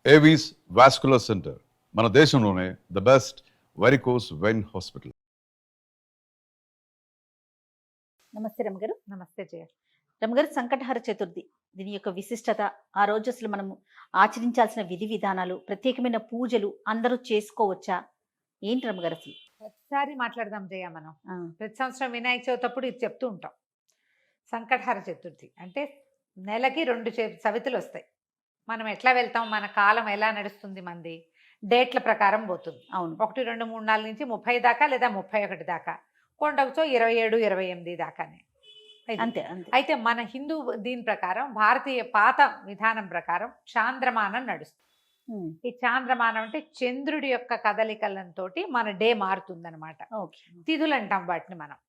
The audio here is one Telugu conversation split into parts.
ఏవీస్ వాస్కులర్ సెంటర్ మన దేశంలోనే the best varicose vein hospital. నమస్తే రమగారు. నమస్తే జయ. రమగారు, సంకటహర చతుర్థి దీని యొక్క విశిష్టత, ఆ రోజు అసలు మనము ఆచరించాల్సిన విధి విధానాలు, ప్రత్యేకమైన పూజలు అందరూ చేసుకోవచ్చా, ఏంటి రమగారు అసలు? ప్రతిసారి మాట్లాడదాం జయ. మనం ఆ, ప్రతి సంవత్సరం వినాయక చవితి అప్పుడు ఇది చెప్తూ ఉంటాం. సంకటహర చతుర్థి అంటే నెలకి 2 చవితులు వస్తాయి. మనం ఎట్లా వెళ్తాం, మన కాలం ఎలా నడుస్తుంది, మంది డేట్ల ప్రకారం పోతుంది. అవును. 1, 2, 3, 4 నుంచి 30 దాకా లేదా 31 దాకా, కొండకుతో 27, 28 దాకానే. అంతే అంతే. అయితే మన హిందూ దీని ప్రకారం, భారతీయ పాత విధానం ప్రకారం చాంద్రమానం నడుస్తుంది. ఉమ్, ఈ చాంద్రమానం అంటే చంద్రుడి యొక్క కదలికలతో మన డే మారుతుందన్నమాట. ఓకే. తిథులు అంటాం వాటిని మనం.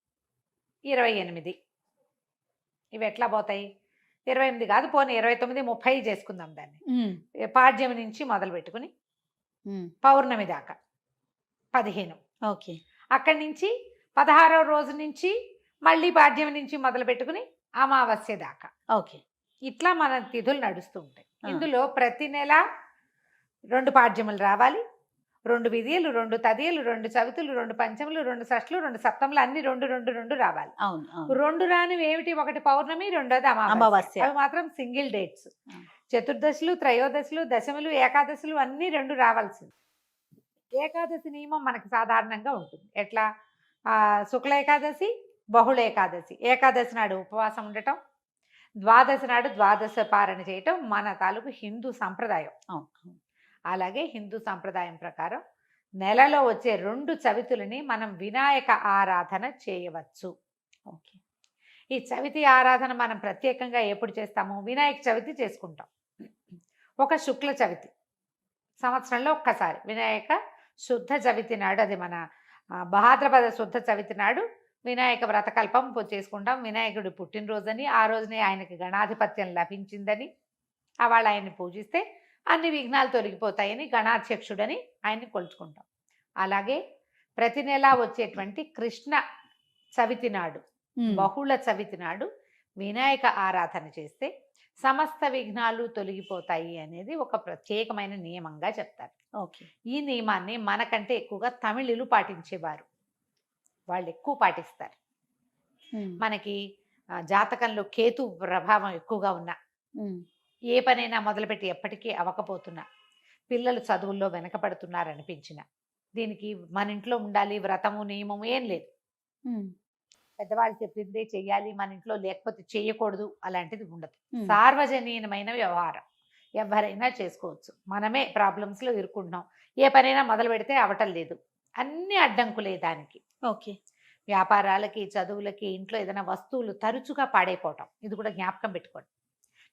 28 ఇవి ఎట్లా పోతాయి? 28 కాదు, పోనీ 29, 30 చేసుకుందాం దాన్ని. ఉమ్, పాడ్యమి నుంచి మొదలు పెట్టుకుని ఉమ్, పౌర్ణమి దాకా 15. ఓకే. అక్కడి నుంచి 16వ రోజు నుంచి మళ్ళీ పాడ్యమి నుంచి మొదలు పెట్టుకుని అమావాస్య దాకా. ఓకే. ఇట్లా మన తిథులు నడుస్తూ ఉంటాయి. ఆ. ఇందులో ప్రతి నెల 2 పాడ్యములు రావాలి, 2 విధియలు, 2 తదియలు, 2 చవితులు, 2 పంచములు, 2 షష్ఠులు, 2 సప్తములు, అన్ని 2, 2, 2 రావాలి. అవును అవును. 2 రానివి ఏమిటి? ఒకటి పౌర్ణమి, రెండోది అమావాస్య. అమావాస్య. అవి మాత్రం సింగిల్ డేట్స్. ఆ. చతుర్దశులు, త్రయోదశులు, దశములు, ఏకాదశులు అన్నీ 2 రావాల్సింది. ఏకాదశి నియమం మనకి సాధారణంగా ఉంటుంది. ఎట్లా? శుక్ల ఏకాదశి, బహుళ ఏకాదశి. ఏకాదశి నాడు ఉపవాసం ఉండటం, ద్వాదశి నాడు ద్వాదశ పారణ చేయటం మన తాలూకు హిందూ సంప్రదాయం. అవును అవును. అలాగే హిందూ సంప్రదాయం ప్రకారం నెలలో వచ్చే 2 చవితులని మనం వినాయక ఆరాధన చేయవచ్చు. ఓకే. ఈ చవితి ఆరాధన మనం ప్రత్యేకంగా ఎప్పుడు చేస్తాము? వినాయక చవితి చేసుకుంటాం. ఒక శుక్ల చవితి సంవత్సరంలో ఒక్కసారి వినాయక శుద్ధ చవితి నాడు, అది మన భాద్రపద శుద్ధ చవితి నాడు వినాయక వ్రతకల్పం చేసుకుంటాం. వినాయకుడి పుట్టినరోజని, ఆ రోజునే ఆయనకి గణాధిపత్యం లభించిందని, వాళ్ళు ఆయన్ని పూజిస్తే అన్ని విఘ్నాలు తొలగిపోతాయని గణాధ్యక్షుడని ఆయన్ని కొలుచుకుంటాం. అలాగే ప్రతి నెలా వచ్చేటువంటి కృష్ణ చవితి నాడు, ఉమ్, బహుళ చవితి నాడు వినాయక ఆరాధన చేస్తే సమస్త విఘ్నాలు తొలగిపోతాయి అనేది ఒక ప్రత్యేకమైన నియమంగా చెప్తారు. ఓకే. ఈ నియమాన్ని మనకంటే ఎక్కువగా తమిళులు పాటించేవారు. వాళ్ళు ఎక్కువ పాటిస్తారు. ఉమ్, మనకి జాతకంలో కేతు ప్రభావం ఎక్కువగా ఉన్నా, ఉమ్, ఏ పనైనా మొదలుపెట్టి ఎప్పటికీ అవ్వకపోతున్నా, పిల్లలు చదువుల్లో వెనకబడుతున్నారనిపించిన, దీనికి మన ఇంట్లో ఉండాలి వ్రతము నియమము ఏం లేదు. ఉమ్, పెద్దవాళ్ళు చెప్పిందే చెయ్యాలి, మన ఇంట్లో లేకపోతే చేయకూడదు, అలాంటిది ఉండదు. ఉమ్. సార్వజనీయమైన వ్యవహారం, ఎవరైనా చేసుకోవచ్చు. మనమే ప్రాబ్లమ్స్లో ఇరుక్కుంటున్నాం. ఏ పనైనా మొదలు పెడితే అవటం లేదు, అన్ని అడ్డంకులే దానికి. ఓకే. వ్యాపారాలకి, చదువులకి, ఇంట్లో ఏదైనా వస్తువులు తరచుగా పాడైపోవటం, ఇది కూడా జ్ఞాపకం పెట్టుకోండి.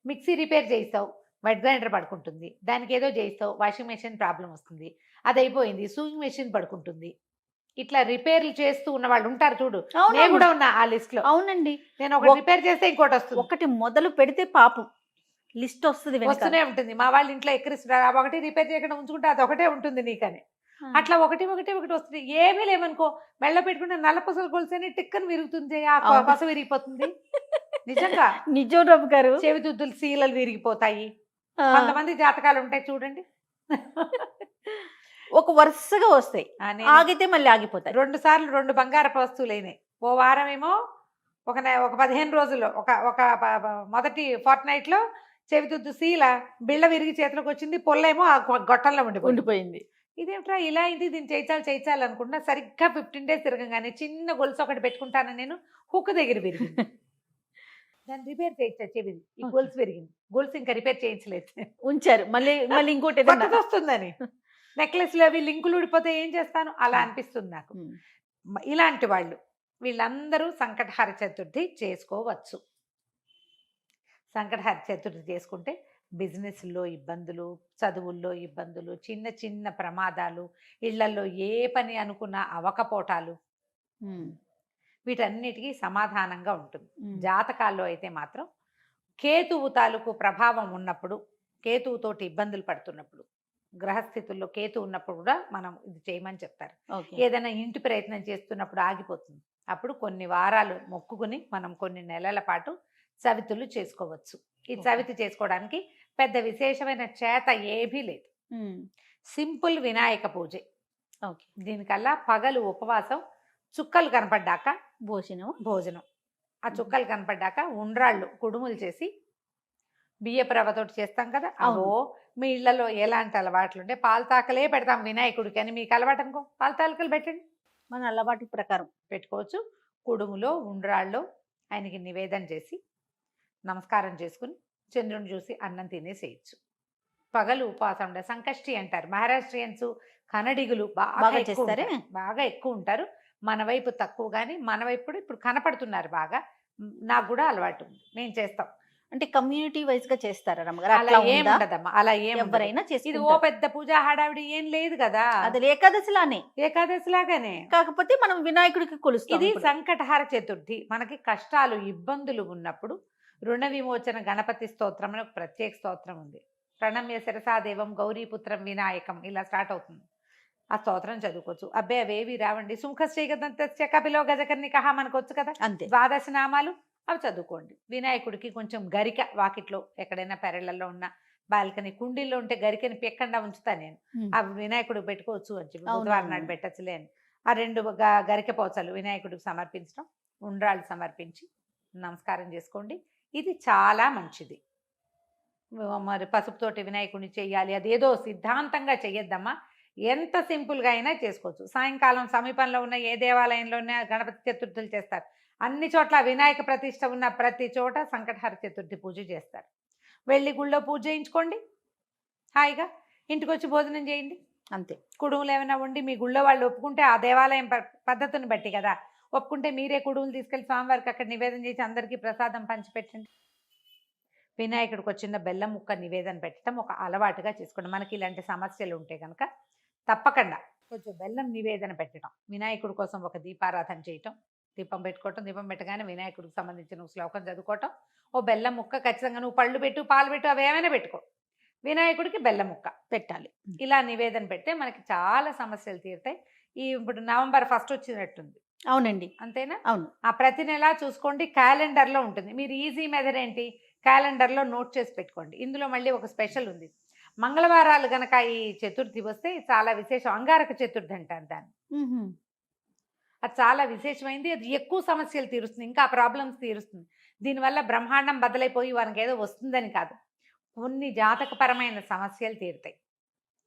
మిక్సీ రిపేర్ చేయిస్తావు, వెట్ గ్రైండర్ పడుకుంటుంది. దానికి ఏదో చేయిస్తావు, వాషింగ్ మెషిన్ ప్రాబ్లం వస్తుంది, అది అయిపోయింది, సూయింగ్ మెషిన్ పడుకుంటుంది. ఇట్లా రిపేర్లు చేస్తూ ఉన్న వాళ్ళు ఉంటారు చూడు. అవును, నేను అవును. కూడా ఉన్నా ఆ లిస్ట్ లో. అవునండి. నేను ఒకటి రిపేర్ చేస్తే ఇంకోటి వస్తుంది, ఒకటి మొదలు పెడితే పాపం లిస్ట్ వస్తుంది వెనకాల. వస్తూనే ఉంటుంది. మా వాళ్ళ ఇంట్లో ఎక్కిరిస్తున్నారు, ఆ ఒకటి రిపేర్ చేయకుండా ఉంచుకుంటే అది ఒకటే ఉంటుంది నీకని. ఆ. అట్లా ఒకటి వస్తుంది. ఏమీ లేవనుకో, మెళ్ళ పెట్టుకుంటే నల్ల పసలు కొలిసేనే టిక్కని విరుగుతుంది, ఆ అవును. పస విరిగిపోతుంది. నిజంగా నిజం రవి గారు. చెవిదుద్దులు సీలలు విరిగిపోతాయి. ఆ, కొంతమంది జాతకాలు ఉంటాయి చూడండి. ఒక వరుసగా వస్తాయి, నేను ఆగితే మళ్ళీ ఆగిపోతాయి. 2 సార్లు 2 బంగారపు వస్తువులు అయినాయి. ఓ వారం ఏమో ఒక 15 రోజుల్లో ఒక మొదటి ఫోర్ట్ నైట్ లో చెవిదుద్దు సీల బిళ్ళ విరిగి చేతిలోకి వచ్చింది, పొల్లేమో ఆ గొట్టంలో ఉండిపోయింది. ఇదేమిట్రా ఇలా అయింది, దీన్ని చేయించాలి అనుకుంటున్నా. సరిగ్గా 15 days తిరగంగానే చిన్న గొలుసు ఒకటి పెట్టుకుంటాను నేను, హుక్ దగ్గర విరిగింది. దాన్ని రిపేర్ చేయించా, చెవిది ఈ గొలుసు విరిగింది. గొలుసు ఇంకా రిపేర్ చేయించలేదు, ఉంచారు. మళ్ళీ మళ్ళీ ఇంకోటి ఏదన్నా. కొత్తది వస్తుందని. నెక్లెస్లు అవి లింకులు ఊడిపోతే ఏం చేస్తాను, అలా అనిపిస్తుంది నాకు. ఉమ్, ఇలాంటి వాళ్ళు వీళ్ళందరూ సంకటహర చతుర్థి చేసుకోవచ్చు. సంకటహర చతుర్థి చేసుకుంటే బిజినెస్లో ఇబ్బందులు, చదువుల్లో ఇబ్బందులు, చిన్న చిన్న ప్రమాదాలు, ఇళ్లలో ఏ పని అనుకున్నా అవకపోటాలు, ఉమ్, వీటన్నిటికీ సమాధానంగా ఉంటుంది. ఉమ్. జాతకాల్లో అయితే మాత్రం కేతువు తాలూకు ప్రభావం ఉన్నప్పుడు, కేతువుతోటి ఇబ్బందులు పడుతున్నప్పుడు, గ్రహస్థితుల్లో కేతు ఉన్నప్పుడు కూడా మనం ఇది చేయమని చెప్తారు. ఓకే. ఏదైనా ఇంటి ప్రయత్నం చేస్తున్నప్పుడు ఆగిపోతుంది, అప్పుడు కొన్ని వారాలు మొక్కుకుని మనం కొన్ని నెలల పాటు చవితులు చేసుకోవచ్చు. ఈ చవితి చేసుకోవడానికి పెద్ద విశేషమైన చేత ఏమీ లేదు. సింపుల్ వినాయక పూజే. ఓకే. దీనికల్లా పగలు ఉపవాసం, చుక్కలు కనపడ్డాక భోజనం. ఆ చుక్కలు కనపడ్డాక ఉండ్రాళ్ళు కుడుములు చేసి బియ్యపు రవ్వతోటి చేస్తాం కదా, అవో మీ ఇళ్లలో ఎలాంటి అలవాట్లు ఉంటే పాలతాకలే పెడతాం వినాయకుడికి అని మీకు అలవాటు అనుకో, పాలతాకలు పెట్టండి, మన అలవాటు ప్రకారం పెట్టుకోవచ్చు. కుడుములో ఉండ్రాళ్ళు ఆయనకి నివేదన చేసి నమస్కారం చేసుకుని చంద్రుని చూసి అన్నం తినేసేయచ్చు. పగలు ఉపవాసం ఉండే సంకష్టి అంటారు. మహారాష్ట్రియన్స్, కన్నడిగులు బాగా ఎక్కువ ఉంటారు. మన వైపు తక్కువ, కానీ మన వైపు కూడా ఇప్పుడు కనపడుతున్నారు బాగా. నాకు కూడా అలవాటు ఉంది, నేను చేస్తాం. అంటే కమ్యూనిటీ వైజ్ గా చేస్తారా రమ్మగారు? అలా ఏం ఉండదమ్మా, అలా ఎవరైనా ఇది ఓ పెద్ద పూజ హడావిడి ఏం లేదు కదా. అది ఏకాదశిలానే, ఏకాదశిలాగానే, కాకపోతే మనం వినాయకుడికి కొలుస్తాం. ఇది సంకటహార చతుర్థి. మనకి కష్టాలు ఇబ్బందులు ఉన్నప్పుడు రుణ విమోచన గణపతి స్తోత్రం అని ఒక ప్రత్యేక స్తోత్రం ఉంది. ప్రణమ్య శిరసాదేవం గౌరీపుత్రం వినాయకం ఇలా స్టార్ట్ అవుతుంది. ఆ స్తోత్రం చదువుకోవచ్చు. అబ్బే అవేవి రావండి, సుంఖశ్రీగదంత్య కపిలో గజకర్ణికః మనకు వచ్చు కదా, అంతే. ద్వాదశ నామాలు అవి చదువుకోండి. వినాయకుడికి కొంచెం గరిక, వాకిట్లో ఎక్కడైనా పెరళ్లలో ఉన్న బాల్కనీ కుండీల్లో ఉంటే గరికని పెక్కండా ఉంచుతా నేను. అవి వినాయకుడికి పెట్టుకోవచ్చు అని చెప్పి, బుధవారం నాడు పెట్టచ్చులే అని ఆ 2 గరిక పోచలు వినాయకుడికి సమర్పించడం, ఉండ్రాళ్ళు సమర్పించి నమస్కారం చేసుకోండి. ఇది చాలా మంచిది. మరి పసుపుతోటి వినాయకుడిని చెయ్యాలి అదేదో సిద్ధాంతంగా చెయ్యొద్దమ్మా. ఎంత సింపుల్గా అయినా చేసుకోవచ్చు. సాయంకాలం సమీపంలో ఉన్న ఏ దేవాలయంలోనే గణపతి చతుర్థులు చేస్తారు. అన్ని చోట్ల వినాయక ప్రతిష్ట ఉన్న ప్రతి చోట సంకటహర చతుర్థి పూజ చేస్తారు. వెళ్ళి గుళ్ళో పూజ చేయించుకోండి, హాయిగా ఇంటికి వచ్చి భోజనం చేయండి, అంతే. కుడుములు ఏమైనా ఉండి మీ గుళ్ళో వాళ్ళు ఒప్పుకుంటే, ఆ దేవాలయం పద్ధతిని బట్టి కదా, ఒప్పుకుంటే మీరే కుడుములు తీసుకెళ్ళి స్వామివారికి అక్కడ నివేదన చేసి అందరికీ ప్రసాదం పంచిపెట్టండి. వినాయకుడికి వచ్చిన బెల్లం ముక్క నివేదన పెట్టడం ఒక అలవాటుగా చేసుకోండి. మనకి ఇలాంటి సమస్యలు ఉంటే కనుక తప్పకుండా కొంచెం బెల్లం నివేదన పెట్టడం, వినాయకుడి కోసం ఒక దీపారాధన చేయటం, దీపం పెట్టుకోవటం, దీపం పెట్టగానే వినాయకుడికి సంబంధించిన శ్లోకం చదువుకోవటం, ఓ బెల్లం ముక్క ఖచ్చితంగా, నువ్వు పళ్ళు పెట్టు పాలు పెట్టు అవి ఏమైనా పెట్టుకో, వినాయకుడికి బెల్లం ముక్క పెట్టాలి. ఇలా నివేదన పెడితే మనకి చాలా సమస్యలు తీరుతాయి. ఇప్పుడు నవంబర్ 1 వచ్చినట్టుంది. అవునండి, అంతేనా? అవును. ఆ ప్రతి నెల చూసుకోండి, క్యాలెండర్లో ఉంటుంది. మీరు ఈజీ మెథడ్ ఏంటి, క్యాలెండర్లో నోట్ చేసి పెట్టుకోండి. ఇందులో మళ్ళీ ఒక స్పెషల్ ఉంది. మంగళవారాలు గనక ఈ చతుర్థి వస్తే చాలా విశేషం. అంగారక చతుర్థి అంటారు దాన్ని. అది చాలా విశేషమైంది. అది ఎక్కువ సమస్యలు తీరుస్తుంది, ఇంకా ప్రాబ్లమ్స్ తీరుస్తుంది. దీనివల్ల బ్రహ్మాండం బద్దలైపోయి వారికి ఏదో వస్తుందని కాదు, కొన్ని జాతకపరమైన సమస్యలు తీరుతాయి.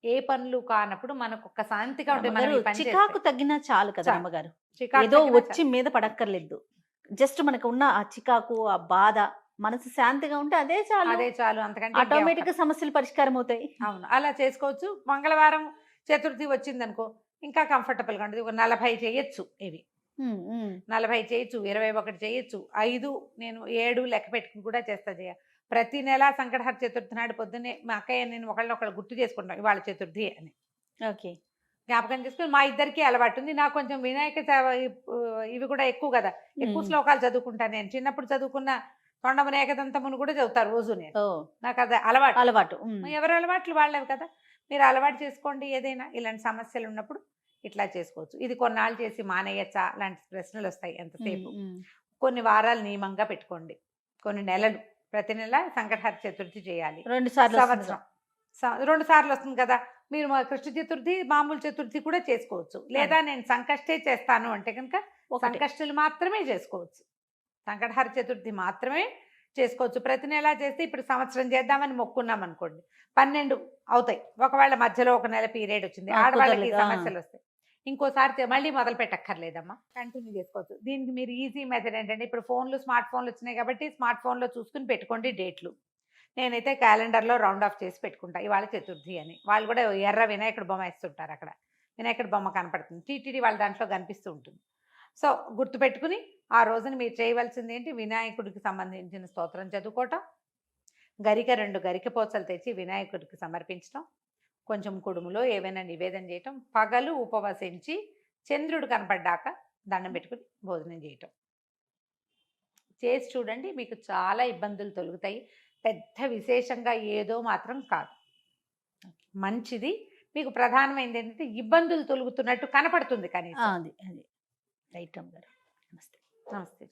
ఏ పనులు కానప్పుడు మనకు ఒక శాంతిగా ఉంటుంది. చికాకు తగ్గినా చాలు కదా అమ్మగారు, ఏదో వచ్చి మీద పడక్కర్లేదు. జస్ట్ మనకు ఉన్న ఆ చికాకు, ఆ బాధ, మనసు శాంతిగా ఉంటే అదే చాలు. అంతకంటే ఆటోమేటిక్ గా సమస్యలు పరిష్కారం అవుతాయి. అవును, అలా చేసుకోవచ్చు. మంగళవారం చతుర్థి వచ్చిందనుకో ఇంకా కంఫర్టబుల్ గా ఉంటుంది. 40 చేయొచ్చు, ఇవి 40 చేయొచ్చు, 21 చేయొచ్చు, 5 నేను 7 లెక్క పెట్టుకుని కూడా చేస్తా. ప్రతి నెల సంకటహర చతుర్థి నాడు పొద్దున్నే మా అక్కయ్య నేను ఒకళ్ళు గుర్తు చేసుకుంటాం ఇవాళ చతుర్థి అని. ఓకే, జ్ఞాపకం చేసుకుని మా ఇద్దరికి అలవాటు ఉంది. నాకు కొంచెం వినాయక ఇవి కూడా ఎక్కువ కదా, ఎక్కువ శ్లోకాలు చదువుకుంటాను. నేను చిన్నప్పుడు చదువుకున్న తొండమున ఏకదంతమును కూడా చదువుతారు రోజు. నేను నాకు అది అలవాటు. ఎవరి అలవాట్లు వాళ్ళవి కదా, మీరు అలవాటు చేసుకోండి. ఏదైనా ఇలాంటి సమస్యలు ఉన్నప్పుడు ఇట్లా చేసుకోవచ్చు. ఇది కొన్నాళ్ళు చేసి మానేయచ్చా లాంటి ప్రశ్నలు వస్తాయి ఎంతసేపు. కొన్ని వారాలు నియమంగా పెట్టుకోండి, కొన్ని నెలలు, ప్రతి నెల సంకటహర చతుర్థి చేయాలి. 2 సార్లు సంవత్సరం 2 సార్లు వస్తుంది కదా. మీరు కృష్ణ చతుర్థి మామూలు చతుర్థి కూడా చేసుకోవచ్చు. లేదా నేను సంకష్టే చేస్తాను అంటే కనుక సంకష్టులు మాత్రమే చేసుకోవచ్చు, సంకటహర చతుర్థి మాత్రమే చేసుకోవచ్చు. ప్రతి నెల చేస్తే ఇప్పుడు సంవత్సరం చేద్దామని మొక్కున్నాం అనుకోండి, 12 అవుతాయి. ఒకవేళ మధ్యలో ఒక నెల పీరియడ్ వచ్చింది, ఆడవాళ్ళకి సమస్యలు వస్తాయి, ఇంకోసారి మళ్ళీ మొదలు పెట్టక్కర్లేదమ్మా, కంటిన్యూ చేసుకోవచ్చు. దీనికి మీరు ఈజీ మెథడ్ ఏంటంటే, ఇప్పుడు స్మార్ట్ ఫోన్లు వచ్చినాయి కాబట్టి స్మార్ట్ ఫోన్లో చూసుకుని పెట్టుకోండి డేట్లు. నేనైతే క్యాలెండర్లో రౌండ్ ఆఫ్ చేసి పెట్టుకుంటా ఇవాళ చతుర్థి అని. వాళ్ళు కూడా ఎర్ర వినాయకుడు బొమ్మ వేస్తుంటారు, అక్కడ వినాయకుడి బొమ్మ కనపడుతుంది, టీటీడీ వాళ్ళ దాంట్లో కనిపిస్తూ ఉంటుంది. సో గుర్తుపెట్టుకుని ఆ రోజున మీరు చేయవలసింది ఏంటి, వినాయకుడికి సంబంధించిన స్తోత్రం చదువుకోవటం, గరిక 2 గరిక పోచలు తెచ్చి వినాయకుడికి సమర్పించడం, కొంచెం కుడుములో ఏవైనా నివేదన చేయటం, పగలు ఉపవసించి చంద్రుడు కనపడ్డాక దండం పెట్టుకుని భోజనం చేయటం చేసి చూడండి. మీకు చాలా ఇబ్బందులు తొలుగుతాయి. పెద్ద విశేషంగా ఏదో మాత్రం కాదు, మంచిది. మీకు ప్రధానమైనది ఏంటంటే ఇబ్బందులు తొలుగుతున్నట్టు కనపడుతుంది కానీ. అది రైట్ అమ్మగారు. నమస్తే. నమస్తే.